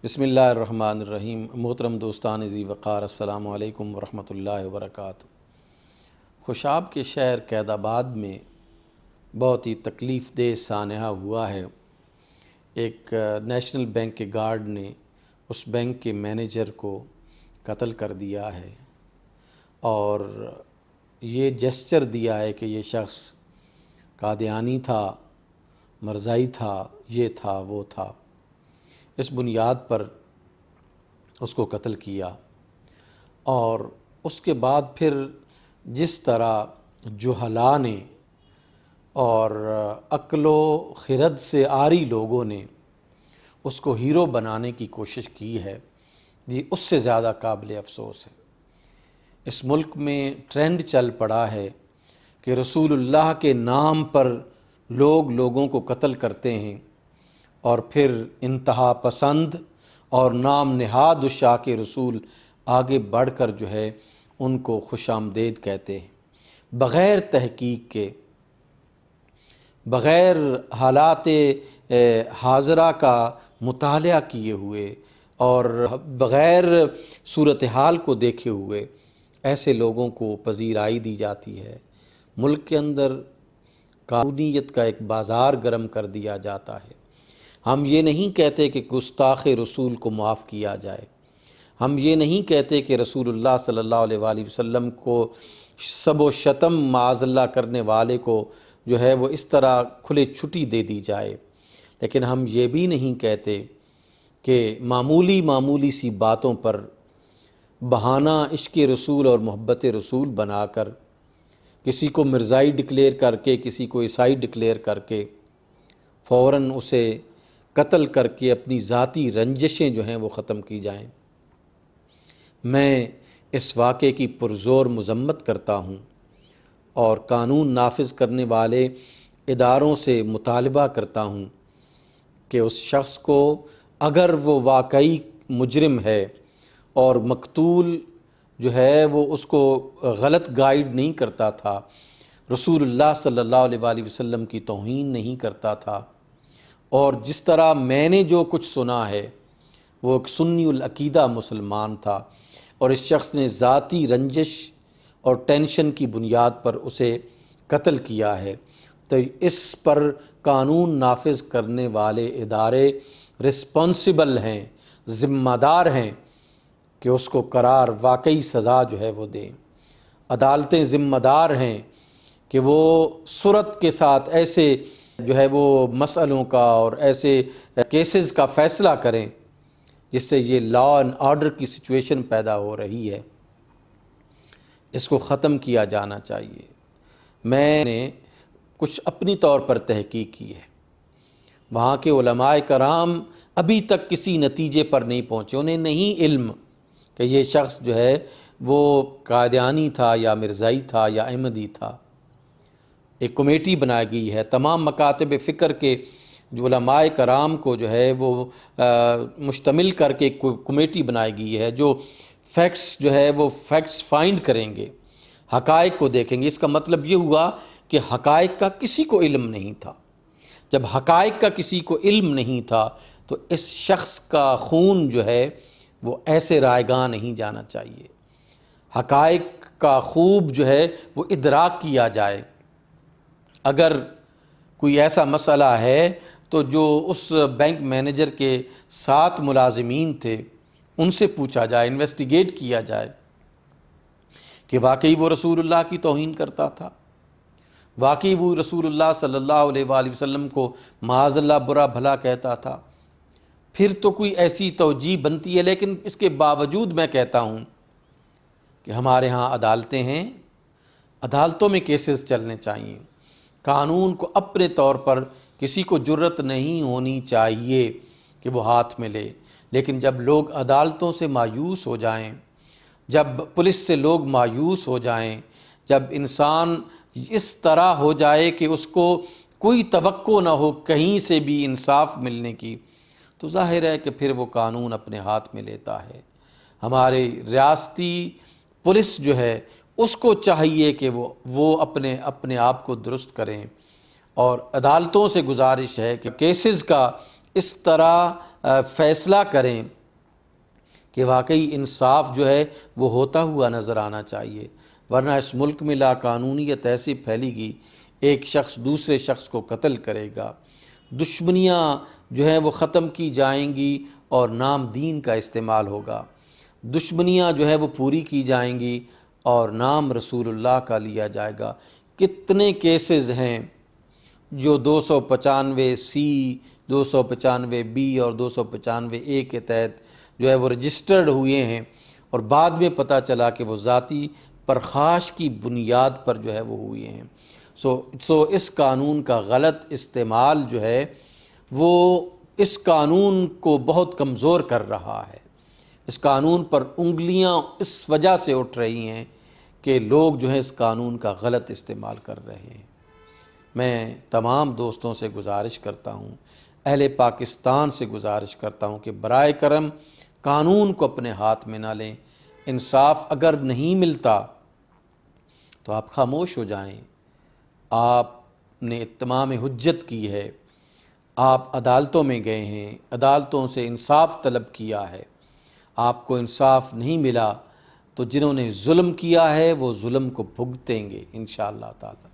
بسم اللہ الرحمن الرحیم۔ محترم دوستان ذی وقار، السلام علیکم ورحمۃ اللہ وبرکاتہ۔ خوشاب کے شہر قید آباد میں بہت ہی تکلیف دہ سانحہ ہوا ہے۔ ایک نیشنل بینک کے گارڈ نے اس بینک کے مینیجر کو قتل کر دیا ہے اور یہ جسچر دیا ہے کہ یہ شخص قادیانی تھا، مرزائی تھا، یہ تھا وہ تھا۔ اس بنیاد پر اس کو قتل کیا اور اس کے بعد پھر جس طرح جہلاء نے اور عقل و خرد سے عاری لوگوں نے اس کو ہیرو بنانے کی کوشش کی ہے، یہ اس سے زیادہ قابل افسوس ہے۔ اس ملک میں ٹرینڈ چل پڑا ہے کہ رسول اللہ کے نام پر لوگ لوگوں کو قتل کرتے ہیں اور پھر انتہا پسند اور نام نہاد عشاق رسول آگے بڑھ کر جو ہے ان کو خوش آمدید کہتے ہیں، بغیر تحقیق کے، بغیر حالات حاضرہ کا مطالعہ کیے ہوئے اور بغیر صورتحال کو دیکھے ہوئے ایسے لوگوں کو پذیرائی دی جاتی ہے۔ ملک کے اندر قانونیت کا ایک بازار گرم کر دیا جاتا ہے۔ ہم یہ نہیں کہتے کہ گستاخ رسول کو معاف کیا جائے، ہم یہ نہیں کہتے کہ رسول اللہ صلی اللہ علیہ وآلہ وسلم کو سب و شتم معاذ اللہ کرنے والے کو جو ہے وہ اس طرح کھلے چھٹی دے دی جائے، لیکن ہم یہ بھی نہیں کہتے کہ معمولی سی باتوں پر بہانہ عشق رسول اور محبت رسول بنا کر کسی کو مرزائی ڈکلیئر کر کے، کسی کو عیسائی ڈکلیئر کر کے فوراً اسے قتل کر کے اپنی ذاتی رنجشیں جو ہیں وہ ختم کی جائیں۔ میں اس واقعے کی پرزور مذمت کرتا ہوں اور قانون نافذ کرنے والے اداروں سے مطالبہ کرتا ہوں کہ اس شخص کو، اگر وہ واقعی مجرم ہے اور مقتول جو ہے وہ اس کو غلط گائیڈ نہیں کرتا تھا، رسول اللہ صلی اللہ علیہ وآلہ وسلم کی توہین نہیں کرتا تھا، اور جس طرح میں نے جو کچھ سنا ہے وہ ایک سنی العقیدہ مسلمان تھا اور اس شخص نے ذاتی رنجش اور ٹینشن کی بنیاد پر اسے قتل کیا ہے، تو اس پر قانون نافذ کرنے والے ادارے رسپانسبل ہیں، ذمہ دار ہیں کہ اس کو قرار واقعی سزا جو ہے وہ دیں۔ عدالتیں ذمہ دار ہیں کہ وہ سرعت کے ساتھ ایسے جو ہے وہ مسئلوں کا اور ایسے کیسز کا فیصلہ کریں جس سے یہ لا اینڈ آرڈر کی سچویشن پیدا ہو رہی ہے، اس کو ختم کیا جانا چاہیے۔ میں نے کچھ اپنی طور پر تحقیق کی ہے، وہاں کے علماء کرام ابھی تک کسی نتیجے پر نہیں پہنچے، انہیں نہیں علم کہ یہ شخص جو ہے وہ قادیانی تھا یا مرزائی تھا یا احمدی تھا۔ ایک کمیٹی بنائی گئی ہے، تمام مکاتب فکر کے جو علماء کرام کو جو ہے وہ مشتمل کر کے ایک کمیٹی بنائی گئی ہے جو فیکٹس جو ہے وہ فیکٹس فائنڈ کریں گے، حقائق کو دیکھیں گے۔ اس کا مطلب یہ ہوا کہ حقائق کا کسی کو علم نہیں تھا۔ جب حقائق کا کسی کو علم نہیں تھا تو اس شخص کا خون جو ہے وہ ایسے رائیگاں نہیں جانا چاہیے۔ حقائق کا خوب جو ہے وہ ادراک کیا جائے۔ اگر کوئی ایسا مسئلہ ہے تو جو اس بینک مینیجر کے 7 ملازمین تھے ان سے پوچھا جائے، انویسٹیگیٹ کیا جائے کہ واقعی وہ رسول اللہ کی توہین کرتا تھا، واقعی وہ رسول اللہ صلی اللہ علیہ وآلہ وسلم کو معاذ اللہ برا بھلا کہتا تھا، پھر تو کوئی ایسی توجیہ بنتی ہے۔ لیکن اس کے باوجود میں کہتا ہوں کہ ہمارے ہاں عدالتیں ہیں، عدالتوں میں کیسز چلنے چاہیے۔ قانون کو اپنے طور پر کسی کو جرت نہیں ہونی چاہیے کہ وہ ہاتھ میں لے، لیکن جب لوگ عدالتوں سے مایوس ہو جائیں، جب پولیس سے لوگ مایوس ہو جائیں، جب انسان اس طرح ہو جائے کہ اس کو کوئی توقع نہ ہو کہیں سے بھی انصاف ملنے کی، تو ظاہر ہے کہ پھر وہ قانون اپنے ہاتھ میں لیتا ہے۔ ہمارے ریاستی پولیس جو ہے اس کو چاہیے کہ وہ اپنے آپ کو درست کریں، اور عدالتوں سے گزارش ہے کہ کیسز کا اس طرح فیصلہ کریں کہ واقعی انصاف جو ہے وہ ہوتا ہوا نظر آنا چاہیے، ورنہ اس ملک میں لا قانونیت ایسی پھیلے گی، ایک شخص دوسرے شخص کو قتل کرے گا، دشمنیاں جو ہیں وہ ختم کی جائیں گی اور نام دین کا استعمال ہوگا، دشمنیاں جو ہے وہ پوری کی جائیں گی اور نام رسول اللہ کا لیا جائے گا۔ کتنے کیسز ہیں جو 295 295 اور 295 کے تحت جو ہے وہ رجسٹرڈ ہوئے ہیں، اور بعد میں پتہ چلا کہ وہ ذاتی پرخاش کی بنیاد پر جو ہے وہ ہوئے ہیں۔ سو اس قانون کا غلط استعمال جو ہے وہ اس قانون کو بہت کمزور کر رہا ہے۔ اس قانون پر انگلیاں اس وجہ سے اٹھ رہی ہیں کہ لوگ جو ہیں اس قانون کا غلط استعمال کر رہے ہیں۔ میں تمام دوستوں سے گزارش کرتا ہوں، اہل پاکستان سے گزارش کرتا ہوں کہ برائے کرم قانون کو اپنے ہاتھ میں نہ لیں۔ انصاف اگر نہیں ملتا تو آپ خاموش ہو جائیں۔ آپ نے اتمام حجت کی ہے، آپ عدالتوں میں گئے ہیں، عدالتوں سے انصاف طلب کیا ہے، آپ کو انصاف نہیں ملا تو جنہوں نے ظلم کیا ہے وہ ظلم کو بھگتیں گے انشاءاللہ تعالی۔